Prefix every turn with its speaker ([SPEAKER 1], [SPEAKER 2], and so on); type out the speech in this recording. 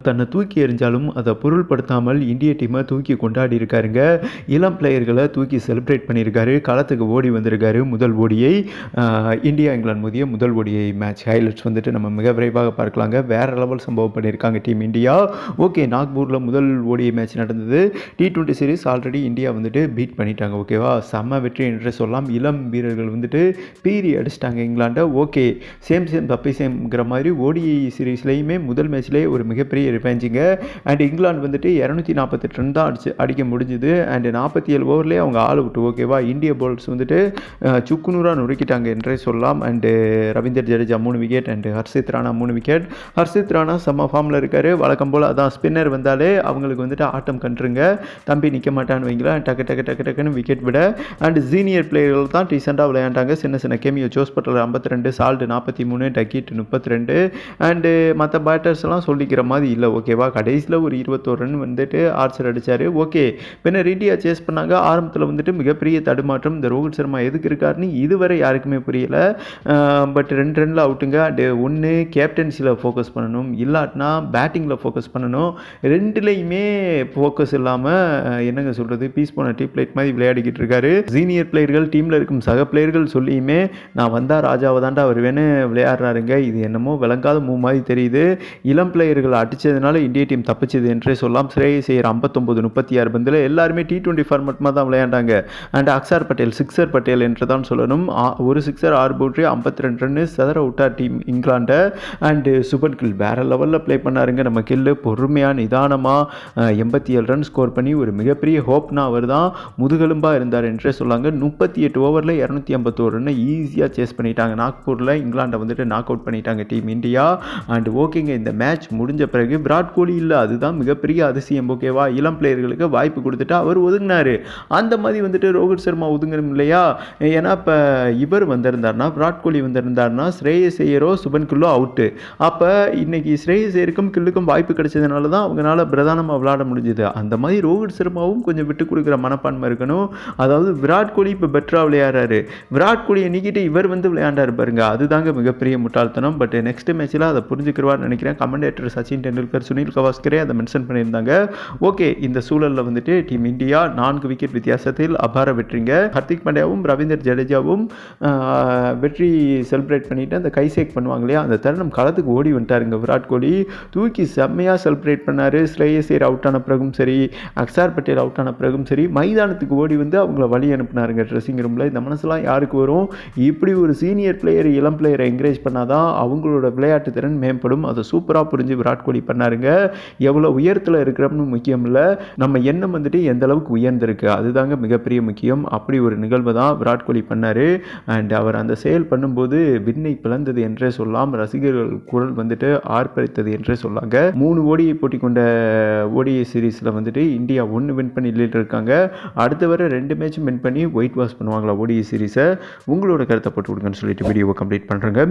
[SPEAKER 1] தன்னை தூக்கி எறிஞ்சாலும் அதை பொருள்படுத்தாமல் இந்திய டீமை தூக்கி கொண்டாடி இருக்காருங்க. இளம் பிளேயர்களை தூக்கி செலிப்ரேட் பண்ணியிருக்காரு. களத்துக்கு ஓடி வந்திருக்காரு. முதல் ஓடியை இந்தியா இங்கிலாந்து மோதிய முதல் ஓடியை மேட்ச் ஹைலைட்ஸ் வந்துட்டு நம்ம மிக விரைவாக பார்க்கலாங்க. வேறு லெவல் சம்பவம் பண்ணியிருக்காங்க டீம் இந்தியா. ஓகே, நாக்பூரில் முதல் ஓடிஐ மேட்ச் நடந்தது. T20 சீரிஸ் ஆல்ரெடி இந்தியா வந்துட்டு பீட் பண்ணிட்டாங்க. ஓகேவா, செம்ம வெற்றி என்று சொல்லலாம். இளம் வீரர்கள் வந்துட்டு பீரி அடிச்சிட்டாங்க இங்கிலாண்டை. ஓகே, சேம் பப்பை சேம்ங்கிற மாதிரி ஓடிஐ சீரீஸ்லேயுமே முதல் மேட்ச்லேயே ஒரு மிகப்பெரிய ரிவெஞ்சிங்க. அண்ட் இங்கிலாந்து வந்துட்டு 248 ரன் தான் அடிக்க முடிஞ்சுது. அண்ட் 47 ஓவர்லேயே அவங்க ஆள் விட்டு. ஓகேவா, இந்திய பவுலர்ஸ் வந்துட்டு சுக்குநூறாக நுறுக்கிட்டாங்க என்றே சொல்லலாம். And Ravindra Jadeja 3 wicket and Harshit Rana 3 wicket. Harshit Rana செம்ம ஃபார்மில் இருக்கார். வழக்கம் போல் அதான் ஸ்பின்னர் வந்தாலே அவங்களுக்கு வந்துட்டு ஆட்டம் கண்டுருங்க. தம்பி நிற்க மாட்டான்னு வைங்களா, டக்குன்னு விக்கெட் விட. அண்ட் சீனியர் பிளேயர்கள் தான் ரீசெண்டாக விளையாண்டாங்க. சின்ன cameo. Jos Buttler 52, Salt 43, Duckett 32. And மற்ற பேட்டர்ஸ்லாம் சொல்லிக்கிற மாதிரி இல்லை. ஓகேவா, கடைசியில் ஒரு 21 ரன் வந்துட்டு ஆர்ச்சர் அடித்தார். ஓகே, பின்னர் இந்தியா சேஸ் பண்ணாங்க. ஆரம்பத்தில் வந்துட்டு மிகப்பெரிய தடுமாற்றம். இந்த ரோஹித் சர்மா எதுக்கு இருக்காருன்னு இதுவரை யாருக்குமே புரியலை. பட் 2 ரனில் அவுட்டுங்க. அண்டு ஒன்று கேப்டன்சியில் ஃபோக்கஸ் பண்ணணும், இல்லாட்டினா பேட்டிங்கில் ஃபோக்கஸ் பண்ணணும். ரெண்டுலேயுமே ஃபோக்கஸ் இல்லாமல் என்னங்க சொல்கிறது, பீஸ் போன டியூப்லைட் மாதிரி விளையாடிக்கிட்டு இருக்காரு. சீனியர் பிளேயர்கள், டீமில் இருக்கும் சக பிளேயர்கள் சொல்லியுமே நான் வந்தால் ராஜாவை தாண்டா வருவேன்னு விளையாடுறாருங்க. இது என்னமோ விளங்காத மூவ் மாதிரி தெரியுது. இளம் பிளேயர்கள் அடித்ததுனால இந்திய டீம் தப்பிச்சது என்றே சொல்லலாம். ஸ்ரேயஸ் ஐயர் 59, 36 பந்தில் எல்லாருமே T20 ஃபார்மேட்மாக தான் விளையாண்டாங்க. அண்ட் அக்ஷர் பட்டேல் சிக்ஸர் பட்டேல் என்று தான் சொல்லணும். ஒரு சிக்ஸர் 6 பவுண்டரி 52 ரன்னு செதற விட்டா டீம் இங்கிலாண்டை. அண்டு சுபன் கில் வேறு லெவலில் ப்ளே பண்ணாருங்க. நம்ம கில்லு பொறுமையாக நிதானமாக 87 ரன் ஸ்கோர் பண்ணி ஒரு மிகப்பெரிய ஹோப்னா அவர் தான் முதுகெலும்பாக இருந்தார் என்றே சொல்லாங்க. 38 ஓவரில் 251 ரன்னு ஈஸியாக சேஸ் பண்ணிட்டாங்க. நாக்பூரில் இங்கிலாண்டை வந்துட்டு நாக் அவுட் பண்ணிட்டாங்க டீம் இந்தியா. அண்ட் ஓகேங்க, இந்த மேட்ச் முடிஞ்ச பிறகு விராட் கோலி இல்லை, அதுதான் மிகப்பெரிய அதிசயம். ஓகேவா, இளம் பிளேயர்களுக்கு வாய்ப்பு கொடுத்துட்டு அவர் ஒதுங்கினார். அந்த மாதிரி வந்துட்டு ரோஹித் சர்மா ஒதுங்கணும் இல்லையா. ஏன்னா இப்போ இவர் வந்திருந்தார்னா, விராட் கோலி வந்திருந்தார்னா ஸ்ரேயஸ் ஐயரோ சுபன் கில்லோ அவுட்டு. அப்போ இன்னைக்கு ஸ்ரேயஸ் ஐயருக்கும் கில்லுக்கும் வாய்ப்பு கிடைச்சதுனால தான் அவங்களால பிரதானமாக விளையாட முடிஞ்சுது. அந்த மாதிரி ரோஹித் சர்மாவும் கொஞ்சம் விட்டு கொடுக்குற மனப்பான்மை இருக்கணும். அதாவது விராட் கோலி இப்போ பெட்டராக விளையாடுறாரு, விராட் கோலியை நீக்கிட்டு இவர் வந்து விளையாண்டாரு பாருங்க, அதுதாங்க மிகப்பெரிய முட்டாள்தனம். பட் நெக்ஸ்ட் மேட்ச்சில் அதை புரிஞ்சுக்கிறவான்னு நினைக்கிறேன். கமெண்டேட்டர் சச்சின் டெண்டுல்கர், சுனில் கவாஸ்கரே அதை மென்ஷன் பண்ணியிருந்தாங்க. ஓகே, இந்த சூழலில் வந்துட்டு டீம் இந்தியா 4 விக்கெட் வித்தியாசத்தில் அபார வெற்றிங்க. ஹர்திக் பாண்டியாவும் ரவீந்தர் ஜடேஜாவும் வெற்றி செலிப்ரேட் பண்ணிட்டு அந்த கைசேக் பண்ணுவாங்க இல்லையா, அந்த தருணம் களத்துக்கு ஓடி வந்துட்டாருங்க. விராட் கோலி தூக்கி செம்மையாக செலிப்ரேட் பண்ணார். ஸ்ரேயஸ் ஐயர் அவுட் ஆன பிறகும் சரி, அக்ஷர் பட்டேல் அவுட் ஆன பிறகும் சரி, மைதானத்துக்கு ஓடி வந்து அவங்கள வழி அனுப்பினாருங்க ட்ரெஸ்ஸிங் ரூமில். இந்த மனசுலாம் யாருக்கு வரும்? இப்படி ஒரு சீனியர் பிளேயர் இளம் பிளேயரை என்கரேஜ் பண்ணாதான் அவங்களோட விளையாட்டு திறன் மேம்படும். அதை சூப்பராக புரிஞ்சு விராட் கோலி பண்ணாருங்க. எவ்வளோ உயரத்தில் இருக்கிறோம்னு முக்கியம் இல்லை, நம்ம எண்ணம் வந்துட்டு எந்த அளவுக்கு உயர்ந்திருக்கு அதுதாங்க மிகப்பெரிய முக்கியம். அப்படி ஒரு நிகழ்வு தான் விராட் கோலி பண்ணார். அண்ட் அவர் அந்த செயல் பண்ணும்போது விண்ணை பிளந்தது என்றே சொல்லலாம். ரசிகர்கள் குரல் வந்துட்டு ஆர்ப்பரித்தது என்றே சொல்லாங்க. 3 ஓடியை போட்டி கொண்ட ஓடிஐ சீரீஸில் வந்துட்டு இந்தியா 1 வின் பண்ணி லீட் இருக்காங்க. அடுத்த வர 2 மேட்சும் வின் பண்ணி ஒயிட் வாஷ் பண்ணுவாங்களா ஓடிஐ சீரீஸை? உங்களோட கருத்தை போட்டு விடுங்கன்னு சொல்லிட்டு வீடியோவை கம்ப்ளீட் பண்ணுறேங்க.